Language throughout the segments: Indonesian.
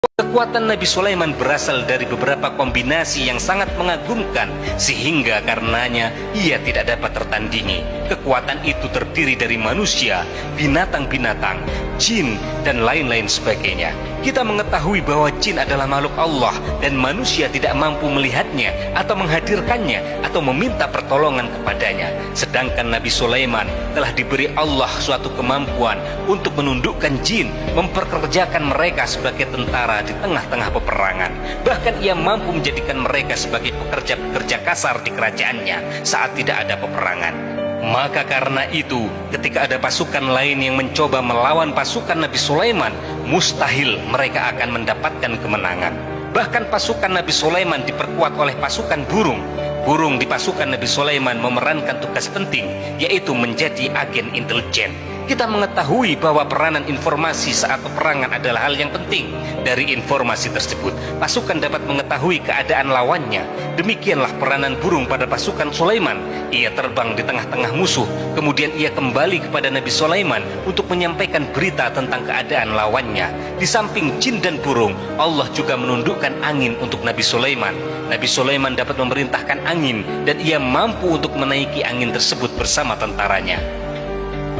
Kekuatan Nabi Sulaiman berasal dari beberapa kombinasi yang sangat mengagumkan, sehingga karenanya ia tidak dapat tertandingi. Kekuatan itu terdiri dari manusia, binatang-binatang, jin, dan lain-lain sebagainya. Kita mengetahui bahwa jin adalah makhluk Allah dan manusia tidak mampu melihatnya atau menghadirkannya atau meminta pertolongan kepadanya. Sedangkan Nabi Sulaiman telah diberi Allah suatu kemampuan untuk menundukkan jin, memperkerjakan mereka sebagai tentara di tengah-tengah peperangan. Bahkan ia mampu menjadikan mereka sebagai pekerja-pekerja kasar di kerajaannya saat tidak ada peperangan. Maka karena itu, ketika ada pasukan lain yang mencoba melawan pasukan Nabi Sulaiman, mustahil mereka akan mendapatkan kemenangan. Bahkan pasukan Nabi Sulaiman diperkuat oleh pasukan burung. Burung di pasukan Nabi Sulaiman memerankan tugas penting, yaitu menjadi agen intelijen. Kita mengetahui bahwa peranan informasi saat peperangan adalah hal yang penting. Dari informasi tersebut, pasukan dapat mengetahui keadaan lawannya. Demikianlah peranan burung pada pasukan Sulaiman. Ia terbang di tengah-tengah musuh, kemudian ia kembali kepada Nabi Sulaiman untuk menyampaikan berita tentang keadaan lawannya. Di samping jin dan burung, Allah juga menundukkan angin untuk Nabi Sulaiman. Nabi Sulaiman dapat memerintahkan angin dan ia mampu untuk menaiki angin tersebut bersama tentaranya.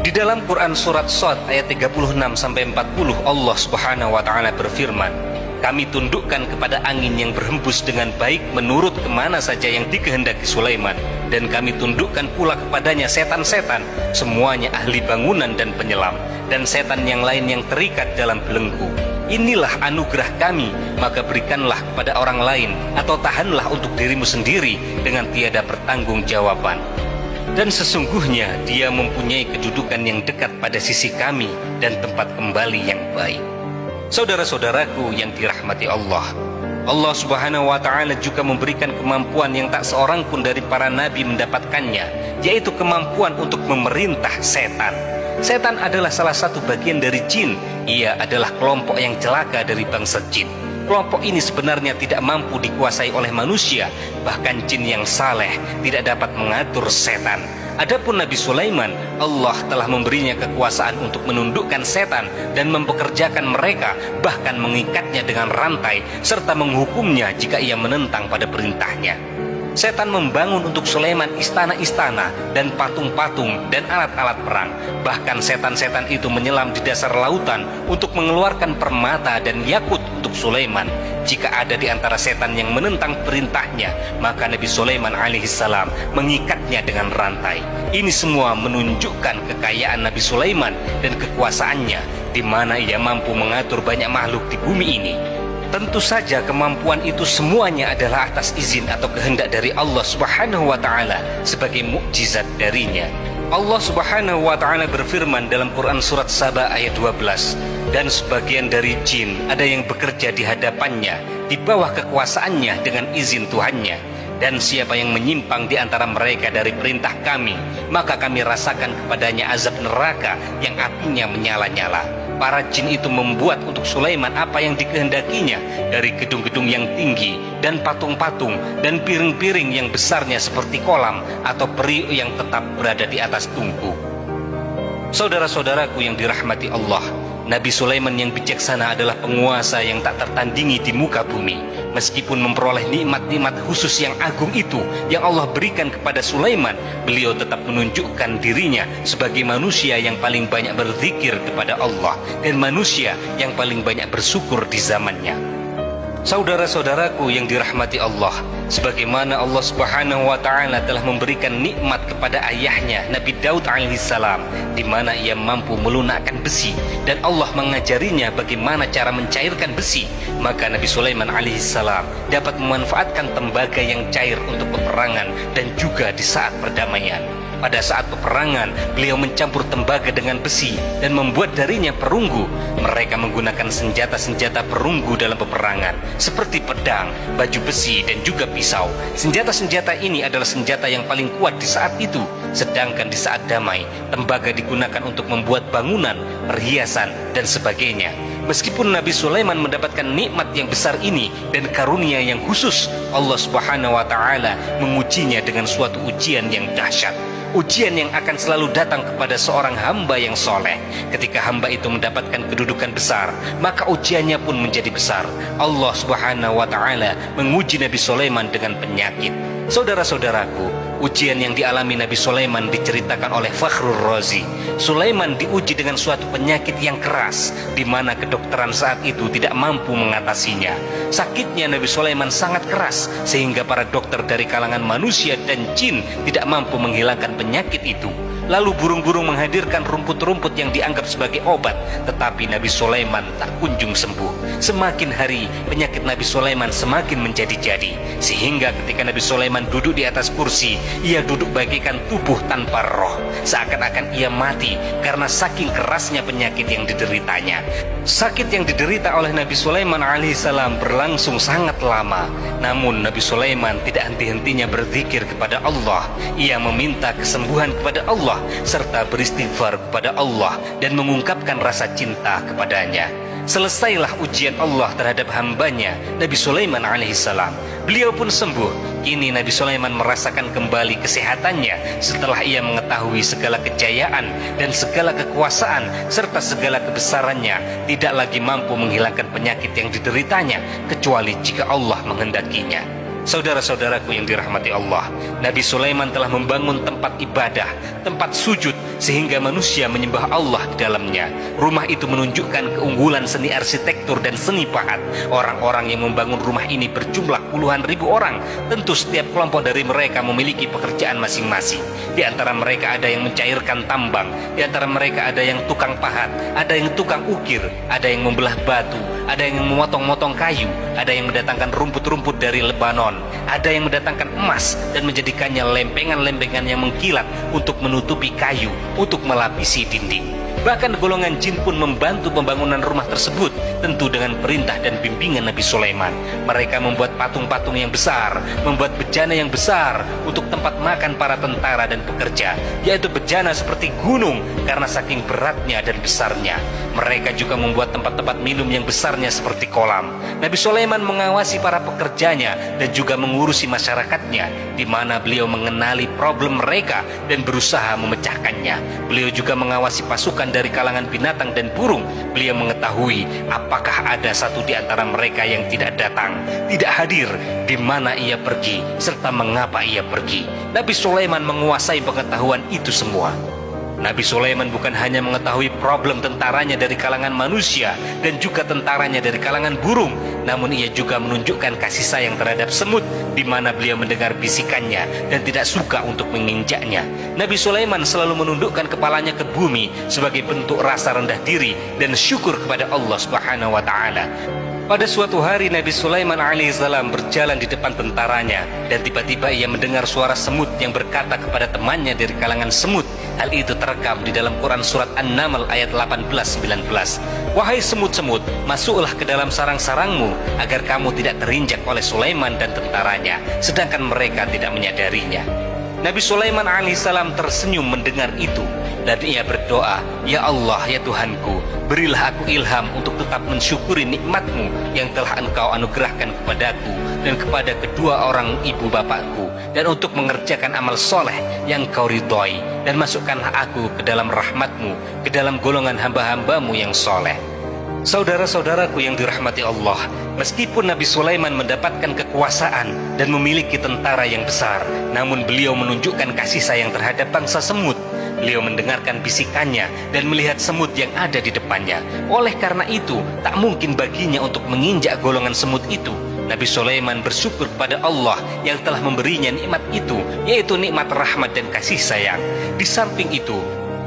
Di dalam Quran surat Shad ayat 36-40 Allah Subhanahu wa taala berfirman, "Kami tundukkan kepada angin yang berhembus dengan baik menurut kemana saja yang dikehendaki Sulaiman, dan kami tundukkan pula kepadanya setan-setan, semuanya ahli bangunan dan penyelam, dan setan yang lain yang terikat dalam belenggu. Inilah anugerah kami, maka berikanlah kepada orang lain atau tahanlah untuk dirimu sendiri dengan tiada pertanggungjawaban. Dan sesungguhnya dia mempunyai kedudukan yang dekat pada sisi kami dan tempat kembali yang baik." Saudara-saudaraku yang dirahmati Allah, Allah Subhanahu wa taala juga memberikan kemampuan yang tak seorang pun dari para nabi mendapatkannya, yaitu kemampuan untuk memerintah setan. Setan adalah salah satu bagian dari jin. Ia adalah kelompok yang celaka dari bangsa jin. Kelompok ini sebenarnya tidak mampu dikuasai oleh manusia, bahkan jin yang saleh tidak dapat mengatur setan. Adapun Nabi Sulaiman, Allah telah memberinya kekuasaan untuk menundukkan setan dan mempekerjakan mereka, bahkan mengikatnya dengan rantai serta menghukumnya jika ia menentang pada perintahnya. Setan membangun untuk Sulaiman istana-istana dan patung-patung dan alat-alat perang. Bahkan setan-setan itu menyelam di dasar lautan untuk mengeluarkan permata dan yakut untuk Sulaiman. Jika ada di antara setan yang menentang perintahnya, maka Nabi Sulaiman alaihissalam mengikatnya dengan rantai. Ini semua menunjukkan kekayaan Nabi Sulaiman dan kekuasaannya, di mana ia mampu mengatur banyak makhluk di bumi ini. Tentu saja kemampuan itu semuanya adalah atas izin atau kehendak dari Allah Subhanahu wa taala sebagai mukjizat darinya. Allah Subhanahu wa taala berfirman dalam Quran surat Saba ayat 12, "Dan sebagian dari jin ada yang bekerja di hadapannya di bawah kekuasaannya dengan izin Tuhannya. Dan siapa yang menyimpang di antara mereka dari perintah kami, maka kami rasakan kepadanya azab neraka yang apinya menyala-nyala." Para jin itu membuat untuk Sulaiman apa yang dikehendakinya, dari gedung-gedung yang tinggi dan patung-patung dan piring-piring yang besarnya seperti kolam atau periuk yang tetap berada di atas tungku. Saudara-saudaraku yang dirahmati Allah, Nabi Sulaiman yang bijaksana adalah penguasa yang tak tertandingi di muka bumi. Meskipun memperoleh nikmat-nikmat khusus yang agung itu yang Allah berikan kepada Sulaiman, beliau tetap menunjukkan dirinya sebagai manusia yang paling banyak berzikir kepada Allah dan manusia yang paling banyak bersyukur di zamannya. Saudara-saudaraku yang dirahmati Allah, sebagaimana Allah Subhanahu wa taala telah memberikan nikmat kepada ayahnya Nabi Daud alaihissalam, di mana ia mampu melunakkan besi dan Allah mengajarinya bagaimana cara mencairkan besi, maka Nabi Sulaiman alaihissalam dapat memanfaatkan tembaga yang cair untuk peperangan dan juga di saat perdamaian. Pada saat peperangan, beliau mencampur tembaga dengan besi dan membuat darinya perunggu. Mereka menggunakan senjata-senjata perunggu dalam peperangan, seperti pedang, baju besi, dan juga pisau. Senjata-senjata ini adalah senjata yang paling kuat di saat itu. Sedangkan di saat damai, tembaga digunakan untuk membuat bangunan, perhiasan, dan sebagainya. Meskipun Nabi Sulaiman mendapatkan nikmat yang besar ini dan karunia yang khusus, Allah Subhanahu wa taala mengujinya dengan suatu ujian yang dahsyat. ujian yang akan selalu datang kepada seorang hamba yang soleh. Ketika hamba itu mendapatkan kedudukan besar, maka ujiannya pun menjadi besar. Allah Subhanahu wa Ta'ala menguji Nabi Sulaiman dengan penyakit. Saudara-saudaraku, ujian yang dialami Nabi Sulaiman diceritakan oleh Fakhrul Razi. Sulaiman diuji dengan suatu penyakit yang keras, di mana kedokteran saat itu tidak mampu mengatasinya. Sakitnya Nabi Sulaiman sangat keras, sehingga para dokter dari kalangan manusia dan jin tidak mampu menghilangkan penyakit itu. Lalu burung-burung menghadirkan rumput-rumput yang dianggap sebagai obat, tetapi Nabi Sulaiman tak kunjung sembuh. Semakin hari, penyakit Nabi Sulaiman semakin menjadi-jadi, sehingga ketika Nabi Sulaiman duduk di atas kursi, ia duduk bagaikan tubuh tanpa roh, seakan-akan ia mati karena saking kerasnya penyakit yang dideritanya. Sakit yang diderita oleh Nabi Sulaiman alaihissalam berlangsung sangat lama. Namun Nabi Sulaiman tidak henti-hentinya berzikir kepada Allah. Ia meminta kesembuhan kepada Allah serta beristighfar kepada Allah dan mengungkapkan rasa cinta kepadanya. Selesailah ujian Allah terhadap hambanya Nabi Sulaiman alaihissalam. Beliau pun sembuh. Kini Nabi Sulaiman merasakan kembali kesehatannya setelah ia mengetahui segala kejayaan dan segala kekuasaan serta segala kebesarannya tidak lagi mampu menghilangkan penyakit yang dideritanya kecuali jika Allah menghendakinya. Saudara-saudaraku yang dirahmati Allah, Nabi Sulaiman telah membangun tempat ibadah, tempat sujud, sehingga manusia menyembah Allah di dalamnya. Rumah itu menunjukkan keunggulan seni arsitektur dan seni pahat. Orang-orang yang membangun rumah ini berjumlah puluhan ribu orang. Tentu setiap kelompok dari mereka memiliki pekerjaan masing-masing. Di antara mereka ada yang mencairkan tambang, di antara mereka ada yang tukang pahat, ada yang tukang ukir, ada yang membelah batu, ada yang memotong-motong kayu, ada yang mendatangkan rumput-rumput dari Lebanon, ada yang mendatangkan emas dan menjadikannya lempengan-lempengan yang mengkilat untuk menutupi kayu, untuk melapisi dinding. Bahkan golongan jin pun membantu pembangunan rumah tersebut, tentu dengan perintah dan bimbingan Nabi Sulaiman. Mereka membuat patung-patung yang besar, membuat bejana yang besar untuk tempat makan para tentara dan pekerja, yaitu bejana seperti gunung karena saking beratnya dan besarnya. Mereka juga membuat tempat-tempat minum yang besarnya seperti kolam. Nabi Sulaiman mengawasi para pekerjanya dan juga mengurusi masyarakatnya, di mana beliau mengenali problem mereka dan berusaha memecahkannya. Beliau juga mengawasi pasukan dari kalangan binatang dan burung. Beliau mengetahui apakah ada satu di antara mereka yang tidak datang, tidak hadir, di mana ia pergi, serta mengapa ia pergi. Nabi Sulaiman menguasai pengetahuan itu semua. Nabi Sulaiman bukan hanya mengetahui problem tentaranya dari kalangan manusia dan juga tentaranya dari kalangan burung, namun ia juga menunjukkan kasih sayang terhadap semut, di mana beliau mendengar bisikannya dan tidak suka untuk menginjaknya. Nabi Sulaiman selalu menundukkan kepalanya ke bumi sebagai bentuk rasa rendah diri dan syukur kepada Allah Subhanahu wa Ta'ala. Pada suatu hari Nabi Sulaiman alaihissalam berjalan di depan tentaranya dan tiba-tiba ia mendengar suara semut yang berkata kepada temannya dari kalangan semut. Hal itu terekam di dalam Quran surat An-Naml ayat 18-19. Wahai semut-semut, masuklah ke dalam sarang-sarangmu agar kamu tidak terinjak oleh Sulaiman dan tentaranya, sedangkan mereka tidak menyadarinya. Nabi Sulaiman alaihissalam tersenyum mendengar itu dan ia berdoa, Ya Allah, ya Tuhanku, berilah aku ilham untuk tetap mensyukuri nikmat-Mu yang telah Engkau anugerahkan kepadaku dan kepada kedua orang ibu bapakku, dan untuk mengerjakan amal soleh yang Engkau ridhoi, dan masukkanlah aku ke dalam rahmat-Mu, ke dalam golongan hamba-hamba-Mu yang soleh. Saudara-saudaraku yang dirahmati Allah, meskipun Nabi Sulaiman mendapatkan kekuasaan dan memiliki tentara yang besar, namun beliau menunjukkan kasih sayang terhadap bangsa semut. Beliau mendengarkan bisikannya dan melihat semut yang ada di depannya. Oleh karena itu, tak mungkin baginya untuk menginjak golongan semut itu. Nabi Sulaiman bersyukur kepada Allah yang telah memberinya nikmat itu, yaitu nikmat rahmat dan kasih sayang. Di samping itu,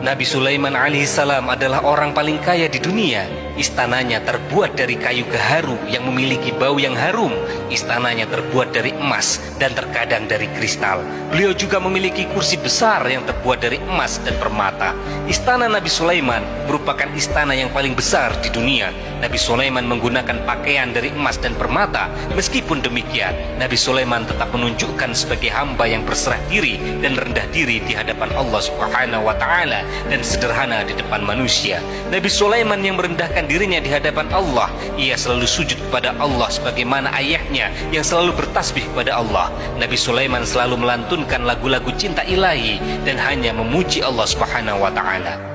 Nabi Sulaiman alaihissalam adalah orang paling kaya di dunia. Istananya terbuat dari kayu gaharu yang memiliki bau yang harum. Istananya terbuat dari emas dan terkadang dari kristal. Beliau juga memiliki kursi besar yang terbuat dari emas dan permata. Istana Nabi Sulaiman merupakan istana yang paling besar di dunia. Nabi Sulaiman menggunakan pakaian dari emas dan permata. Meskipun demikian, Nabi Sulaiman tetap menunjukkan sebagai hamba yang berserah diri dan rendah diri di hadapan Allah Subhanahu wa Ta'ala, dan sederhana di depan manusia. Nabi Sulaiman yang merendahkan dirinya di hadapan Allah, ia selalu sujud kepada Allah sebagaimana ayahnya yang selalu bertasbih kepada Allah. Nabi Sulaiman selalu melantunkan lagu-lagu cinta ilahi dan hanya memuji Allah Subhanahu wa Ta'ala.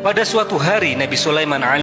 Pada suatu hari, Nabi Sulaiman